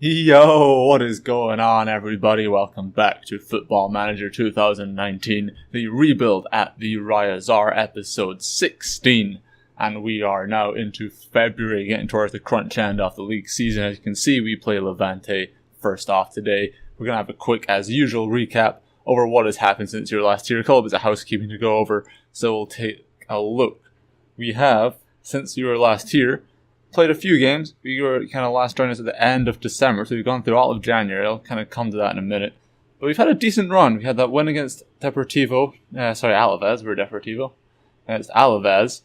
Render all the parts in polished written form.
Yo, what is going on, everybody? Welcome back to Football Manager 2019, the rebuild at the Riazor, episode 16. And we are now into February, getting towards the crunch end of the league season. As you can see, we play Levante first off today. We're going to have a quick, as usual, recap over what has happened since your last year. A couple bits of housekeeping to go over, so we'll take a look. We have, since you were last here, played a few games. We were kind of last joined us at the end of December, so we've gone through all of January. I'll kind of come to that in a minute. But we've had a decent run. We had that win against Alaves. We're Deportivo. Against Alaves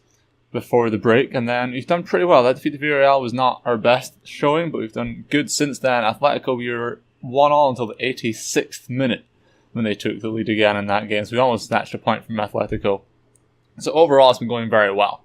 before the break, and then we've done pretty well. That defeat to Villarreal was not our best showing, but we've done good since then. Atletico, we were 1-1 until the 86th minute when they took the lead again in that game, so we almost snatched a point from Atletico. So overall, it's been going very well.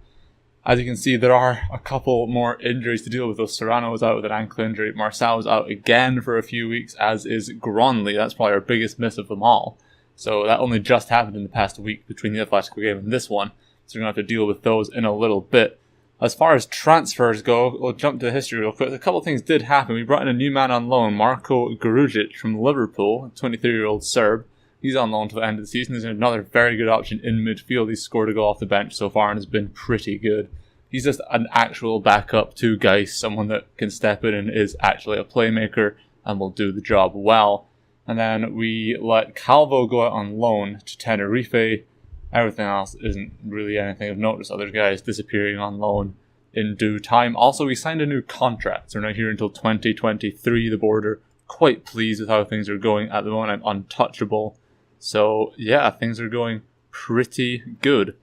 As you can see, there are a couple more injuries to deal with. Though Serrano was out with an ankle injury. Marçal was out again for a few weeks, as is Gronli. That's probably our biggest miss of them all. So that only just happened in the past week between the Atletico game and this one. So we're going to have to deal with those in a little bit. As far as transfers go, we'll jump to history real quick. A couple of things did happen. We brought in a new man on loan, Marko Grujic from Liverpool, a 23-year-old Serb. He's on loan till the end of the season. There's another very good option in midfield. He's scored a goal off the bench so far and has been pretty good. He's just an actual backup to Geis, someone that can step in and is actually a playmaker and will do the job well. And then we let Calvo go out on loan to Tenerife. Everything else isn't really anything of note. Just other guys disappearing on loan in due time. Also, we signed a new contract. So we're not here until 2023, the border. Quite pleased with how things are going at the moment. I'm untouchable. So, yeah, things are going pretty good.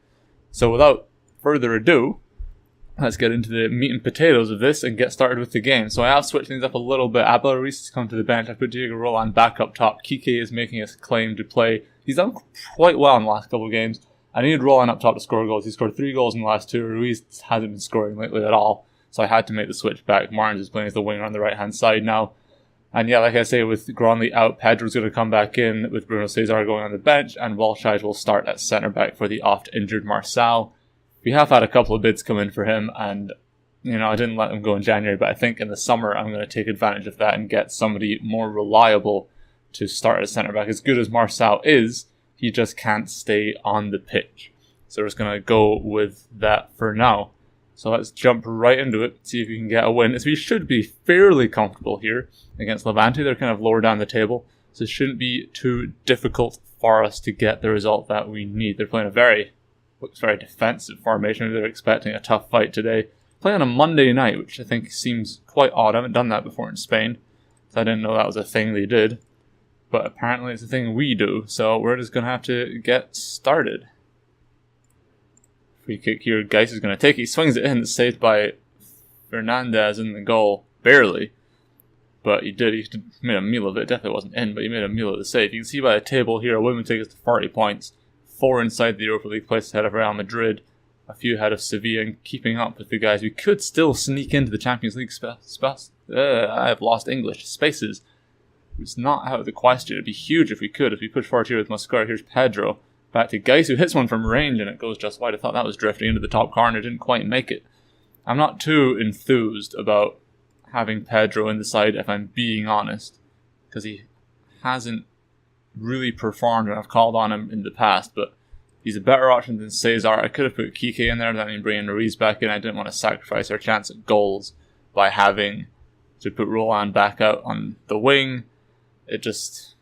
So, without further ado, let's get into the meat and potatoes of this and get started with the game. So, I have switched things up a little bit. Abel Ruiz has come to the bench. I put Diego Roland back up top. Kike is making his claim to play. He's done quite well in the last couple of games. I needed Roland up top to score goals. He scored 3 goals in the last 2. Ruiz hasn't been scoring lately at all. So, I had to make the switch back. Martins is playing as the winger on the right-hand side now. And yeah, like I say, with Gronli out, Pedro's going to come back in with Bruno Cesar going on the bench, and Walshide will start at centre-back for the oft-injured Marçal. We have had a couple of bids come in for him, and, I didn't let him go in January, but I think in the summer I'm going to take advantage of that and get somebody more reliable to start at centre-back. As good as Marçal is, he just can't stay on the pitch. So we're just going to go with that for now. So let's jump right into it, see if we can get a win. As we should be fairly comfortable here against Levante. They're kind of lower down the table, so it shouldn't be too difficult for us to get the result that we need. They're playing looks very defensive formation. They're expecting a tough fight today. Playing on a Monday night, which I think seems quite odd. I haven't done that before in Spain, so I didn't know that was a thing they did. But apparently it's a thing we do, so we're just going to have to get started. Free kick here, Geis is going to take it. He swings it in, it's saved by Fernandez in the goal, barely. But he made a meal of it. It definitely wasn't in, but he made a meal of the save. You can see by the table here, a win would take us to 40 points. 4 inside the Europa League place ahead of Real Madrid. A few ahead of Sevilla, and keeping up with the guys. We could still sneak into the Champions League I've lost English. Spaces. It's not out of the question. It'd be huge if we could. If we push forward here with Mosquera, here's Pedro. Back to Geis, who hits one from range and it goes just wide. I thought that was drifting into the top corner. Didn't quite make it. I'm not too enthused about having Pedro in the side, if I'm being honest, because he hasn't really performed when I've called on him in the past, but he's a better option than Cesar. I could have put Kike in there, that means bringing Ruiz back in. I didn't want to sacrifice our chance at goals by having to put Roland back out on the wing. It just,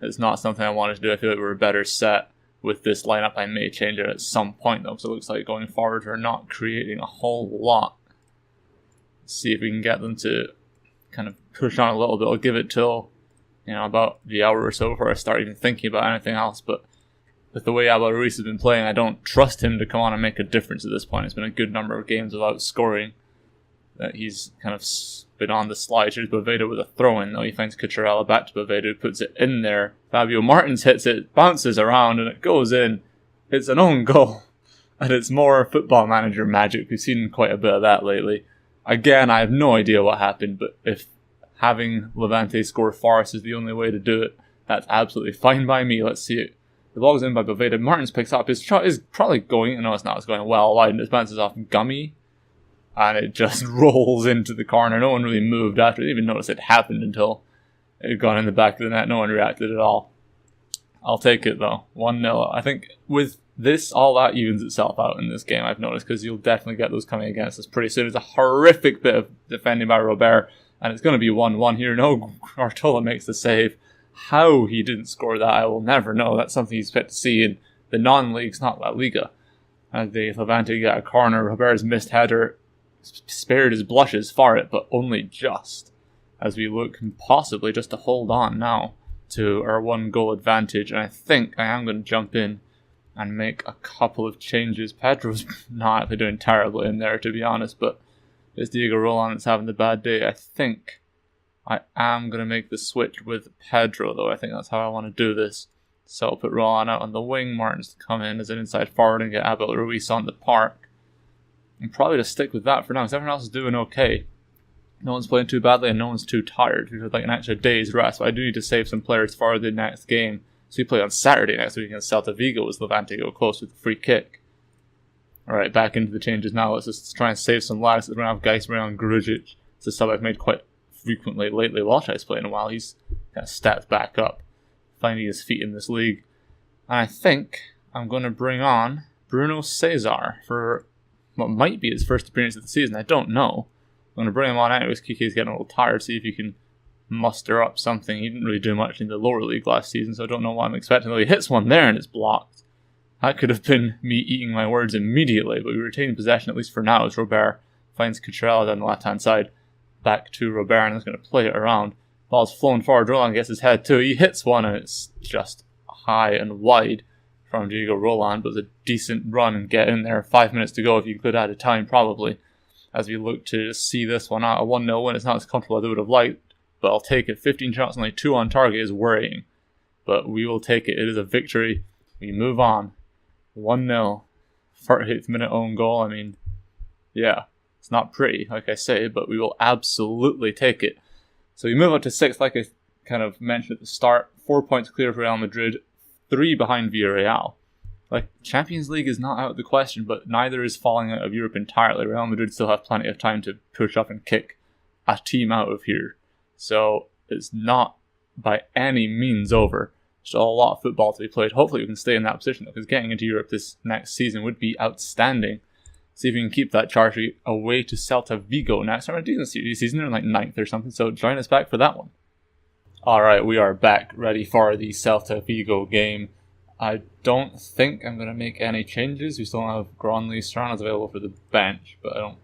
it's not something I wanted to do. I feel like we're better set with this lineup. I may change it at some point though, so it looks like going forward we're not creating a whole lot. Let's see if we can get them to kind of push on a little bit. I'll give it till, about the hour or so before I start even thinking about anything else, but with the way Abel Ruiz has been playing, I don't trust him to come on and make a difference at this point. It's been a good number of games without scoring that he's kind of been on the slide. Here's Boveda with a throw-in, though. He finds Cucurella back to Boveda, who puts it in there. Fabio Martins hits it, bounces around, and it goes in. It's an own goal, and it's more Football Manager magic. We've seen quite a bit of that lately. Again, I have no idea what happened, but if having Levante score for us is the only way to do it, that's absolutely fine by me. Let's see it. The ball's in by Boveda. Martins picks up. His shot is probably going... No, it's not. It's going well wide, and it bounces off Gummy. and it just rolls into the corner. No one really moved after. They didn't even notice it happened until it had gone in the back of the net. No one reacted at all. I'll take it though. 1-0. I think with this, all that evens itself out in this game, I've noticed, because you'll definitely get those coming against us pretty soon. It's a horrific bit of defending by Robert, and it's going to be 1-1 here. No, Artola makes the save. How he didn't score that, I will never know. That's something you expect to see in the non-leagues, not La Liga. As the Levante get a corner, Robert's missed header spared his blushes for it, but only just, as we look possibly just to hold on now to our 1-goal advantage. And I think I am going to jump in and make a couple of changes. Pedro's not actually doing terribly in there, to be honest, but it's Diego Roland that's having the bad day. I think I am going to make the switch with Pedro, though. I think that's how I want to do this. So I'll put Roland out on the wing, Martins to come in as an inside forward and get Abel Ruiz on the park. And probably just stick with that for now, because everyone else is doing okay. No one's playing too badly and no one's too tired. We've had like an extra day's rest, but I do need to save some players for the next game. So we play on Saturday next week against Celta Vigo as Levante go close with the free kick. Alright, back into the changes now. Let's just try and save some lads. We're going to have Geismer on Grujic. It's a sub I've made quite frequently lately. Walshai's playing a while. He's kind of stepped back up, finding his feet in this league. And I think I'm going to bring on Bruno Cesar for what might be his first appearance of the season. I don't know. I'm going to bring him on anyways. Kike's getting a little tired. See if he can muster up something. He didn't really do much in the lower league last season, so I don't know what I'm expecting. Though he hits one there and it's blocked. That could have been me eating my words immediately, but we retain possession, at least for now, as Robert finds Cutrella down the left-hand side. Back to Robert, and he's going to play it around. Ball's flown forward. Roland gets his head too. He hits one, and it's just high and wide from Diego Roland, but it's a decent run and get in there. 5 minutes to go if you could add a time, probably, as we look to see this one out. A 1-0 win. It's not as comfortable as I would have liked, but I'll take it. 15 shots and only 2 on target is worrying, but we will take it. It is a victory. We move on. 1-0. 48th minute own goal. I mean, yeah, it's not pretty, like I say, but we will absolutely take it. So we move up to 6th, like I kind of mentioned at the start. 4 points clear for Real Madrid, 3 behind Villarreal. Like, Champions League is not out of the question, but neither is falling out of Europe entirely. Real Madrid still have plenty of time to push up and kick a team out of here. So it's not by any means over. Still a lot of football to be played. Hopefully we can stay in that position, though, because getting into Europe this next season would be outstanding. See if we can keep that charge away to Celta Vigo next. They're a decent season. They're like 9th or something, so join us back for that one. Alright, we are back, ready for the Celta Vigo game. I don't think I'm going to make any changes. We still have Gronley. Serrano's available for the bench, but I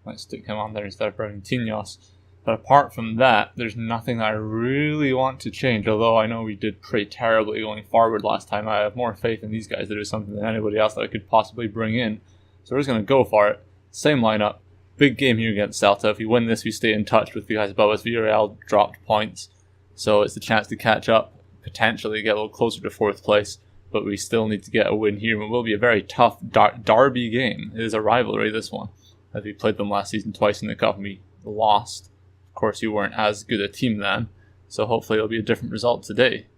might stick him on there instead of Bergantinos. But apart from that, there's nothing that I really want to change, although I know we did pretty terribly going forward last time. I have more faith in these guys to do something than anybody else that I could possibly bring in. So we're just going to go for it. Same lineup. Big game here against Celta. If we win this, we stay in touch with the guys above us. Villarreal dropped points, so it's a chance to catch up, potentially get a little closer to 4th place, but we still need to get a win here. It will be a very tough derby game. It is a rivalry, this one, as we played them last season twice in the Cup and we lost. Of course, you weren't as good a team then, so hopefully it'll be a different result today.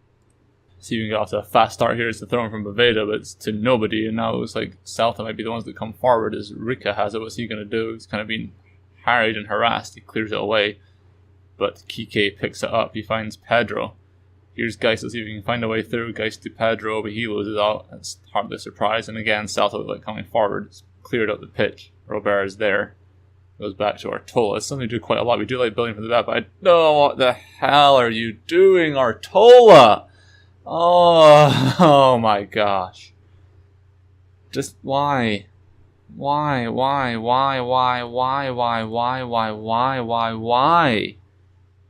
See if we can get off to a fast start here. It's the throw from Boveda, but it's to nobody, and now it looks like Celta might be the ones that come forward as Rica has it. What's he going to do? He's kind of being harried and harassed. He clears it away, but Kike picks it up. He finds Pedro. Here's Geist. Let's see if we can find a way through. Geist to Pedro, but he loses out. That's hardly a surprise. And again, Celta look like coming forward. It's cleared out the pitch. Robert is there. Goes back to Artola. It's something we do quite a lot. We do like building from the back, but I know what the hell are you doing, Artola? Oh my gosh. Just why? Why?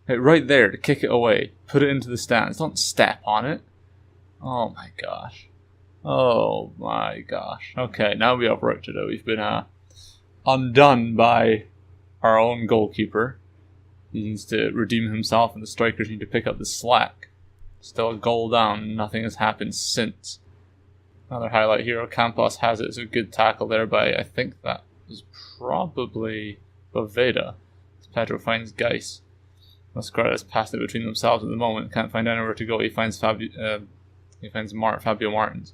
Hit right there to kick it away. Put it into the stands. Don't step on it. Oh my gosh. Oh my gosh. Okay, now we have work to do. We've been undone by our own goalkeeper. He needs to redeem himself, and the strikers need to pick up the slack. Still a goal down. Nothing has happened since. Another highlight here. Campos has it. It's a good tackle there by, I think that was probably Boveda. Pedro finds Geis. Mascara's passed it between themselves at the moment. Can't find anywhere to go. He finds Fabio Martins.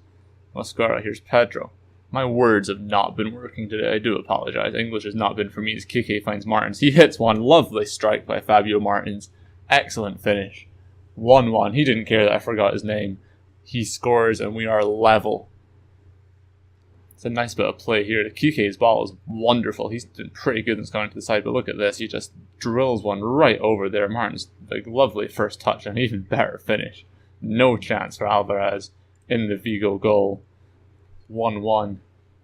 Mascara. Here's Pedro. My words have not been working today. I do apologize. English has not been for me as Kike finds Martins. He hits one. Lovely strike by Fabio Martins. Excellent finish. 1-1. He didn't care that I forgot his name. He scores and we are level. It's a nice bit of play here. Kike's ball is wonderful. He's been pretty good in going to the side, but look at this. He just drills one right over there. Martins, like, lovely first touch and even better finish. No chance for Alvarez in the Vigo goal. 1-1.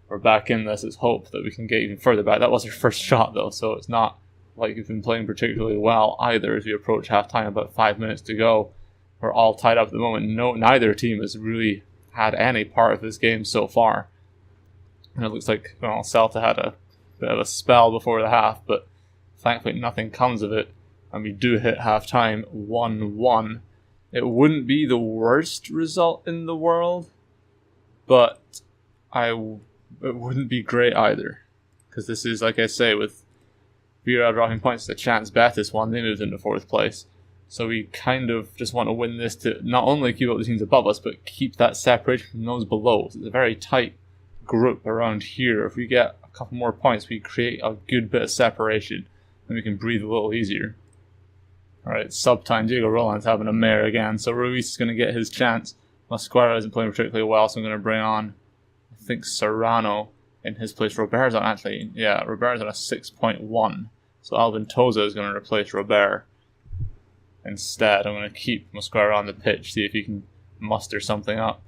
We're back in this. It's hope that we can get even further back. That was our first shot though, so it's not like we've been playing particularly well either as we approach half-time. About 5 minutes to go. We're all tied up at the moment. Neither team has really had any part of this game so far. And it looks like, well, Celta had a bit of a spell before the half, but thankfully nothing comes of it. And we do hit half-time 1-1. It wouldn't be the worst result in the world, but it wouldn't be great either. Because this is, like I say, with Villarreal dropping points, the chance Betis won, they moved into 4th place. So we kind of just want to win this to not only keep up the teams above us, but keep that separation from those below. So it's a very tight group around here. If we get a couple more points, we create a good bit of separation, and we can breathe a little easier. Alright, sub-time. Diego Roland's having a mare again, so Ruiz is going to get his chance. Masquera isn't playing particularly well, so I'm going to bring on, I think, Serrano in his place. Robert's on, actually, yeah, Robert's on a 6.1, so Alvin Toza is going to replace Robert. Instead, I'm going to keep Masquera on the pitch, see if he can muster something up.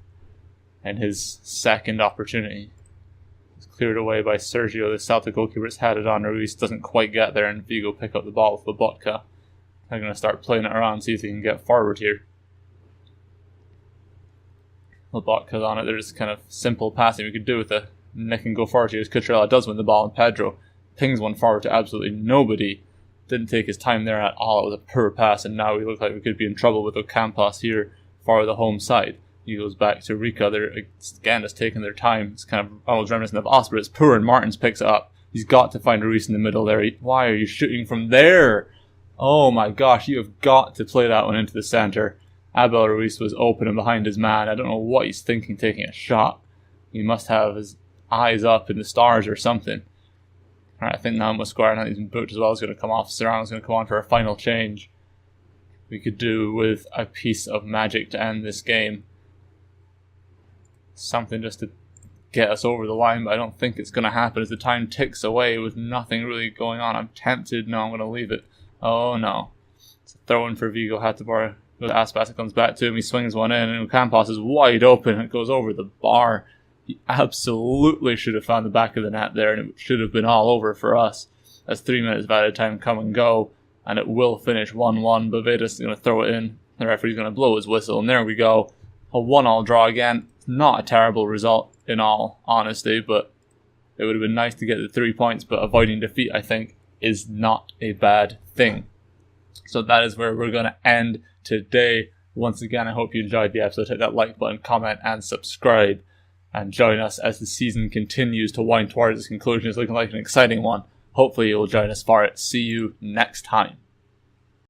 And his second opportunity is cleared away by Sergio. The Celtic goalkeeper has had it on. Ruiz doesn't quite get there, and Vigo pick up the ball with Lobotka. I'm going to start playing it around, see if he can get forward here. Lobotka's on it. There's kind of simple passing we could do with a nick and go forward here. As Cutrella does win the ball, and Pedro pings one forward to absolutely nobody. Didn't take his time there at all. It was a poor pass, and now we look like we could be in trouble with Ocampos here for the home side. He goes back to Rica. They're again just taking their time. It's kind of almost reminiscent of us, but it's poor, and Martins picks it up. He's got to find Ruiz in the middle there. Why are you shooting from there? Oh my gosh, you have got to play that one into the centre. Abel Ruiz was open and behind his man. I don't know what he's thinking taking a shot. He must have his eyes up in the stars or something. Alright, I think now Masquera, now he's been booked as well, is going to come off. Serrano's going to come on for a final change. We could do with a piece of magic to end this game. Something just to get us over the line, but I don't think it's going to happen as the time ticks away with nothing really going on. I'm tempted. No, I'm going to leave it. Oh no. It's a throw in for Vigo Hatabar. Aspas comes back to him. He swings one in, and Campos is wide open. It goes over the bar. He absolutely should have found the back of the net there, and it should have been all over for us. As 3 minutes of added time come and go, and it will finish 1-1. Bavadas is going to throw it in. The referee's going to blow his whistle, and there we go. A 1-1 draw again. Not a terrible result in all honesty, but it would have been nice to get the 3 points, but avoiding defeat, I think, is not a bad thing. So that is where we're going to end today. Once again, I hope you enjoyed the episode. Hit that like button, comment, and subscribe. And join us as the season continues to wind towards its conclusion. It's looking like an exciting one. Hopefully you'll join us for it. See you next time.